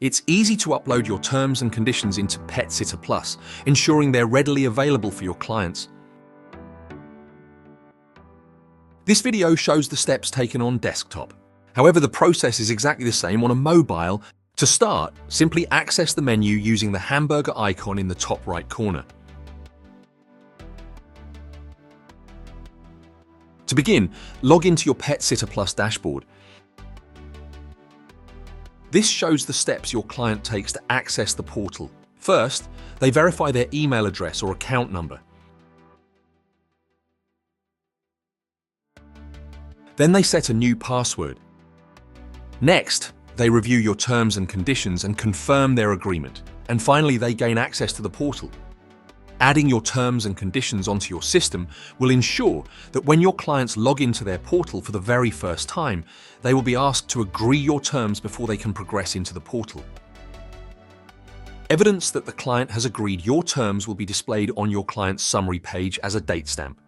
It's easy to upload your terms and conditions into Pet Sitter Plus, ensuring they're readily available for your clients. This video shows the steps taken on desktop. However, the process is exactly the same on a mobile. To start, simply access the menu using the hamburger icon in the top right corner. To begin, log into your Pet Sitter Plus dashboard. This shows the steps your client takes to access the portal. First, they verify their email address or account number. Then they set a new password. Next, they review your terms and conditions and confirm their agreement. And finally, they gain access to the portal. Adding your terms and conditions onto your system will ensure that when your clients log into their portal for the very first time, they will be asked to agree your terms before they can progress into the portal. Evidence that the client has agreed your terms will be displayed on your client's summary page as a date stamp.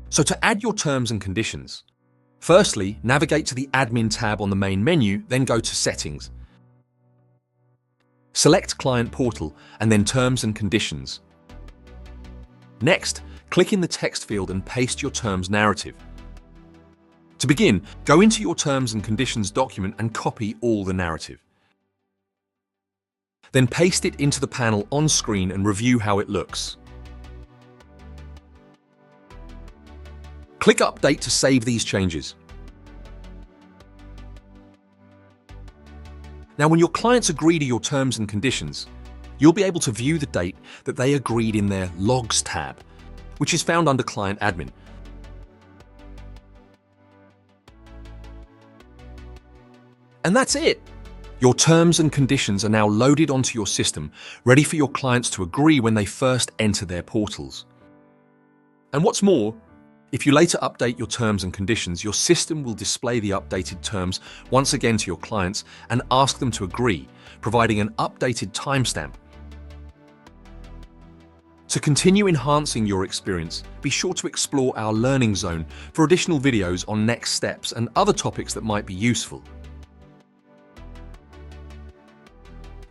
So to add your terms and conditions, firstly, navigate to the Admin tab on the main menu, then go to Settings. Select Client Portal and then Terms and Conditions. Next, click in the text field and paste your terms narrative. To begin, go into your Terms and Conditions document and copy all the narrative. Then paste it into the panel on screen and review how it looks. Click Update to save these changes. Now, when your clients agree to your terms and conditions, you'll be able to view the date that they agreed in their Logs tab, which is found under Client Admin. And that's it! Your terms and conditions are now loaded onto your system, ready for your clients to agree when they first enter their portals. And what's more, if you later update your terms and conditions, your system will display the updated terms once again to your clients and ask them to agree, providing an updated timestamp. To continue enhancing your experience, be sure to explore our Learning Zone for additional videos on next steps and other topics that might be useful.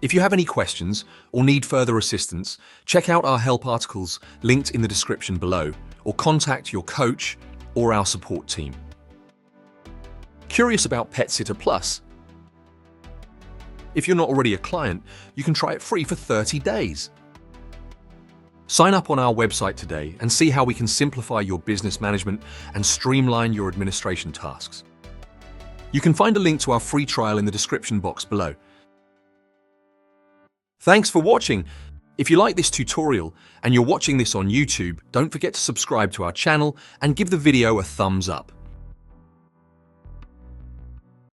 If you have any questions or need further assistance, check out our help articles linked in the description below, or contact your coach or our support team. Curious about Pet Sitter Plus? If you're not already a client, you can try it free for 30 days. Sign up on our website today and see how we can simplify your business management and streamline your administration tasks. You can find a link to our free trial in the description box below. Thanks for watching. If you like this tutorial and you're watching this on YouTube, don't forget to subscribe to our channel and give the video a thumbs up.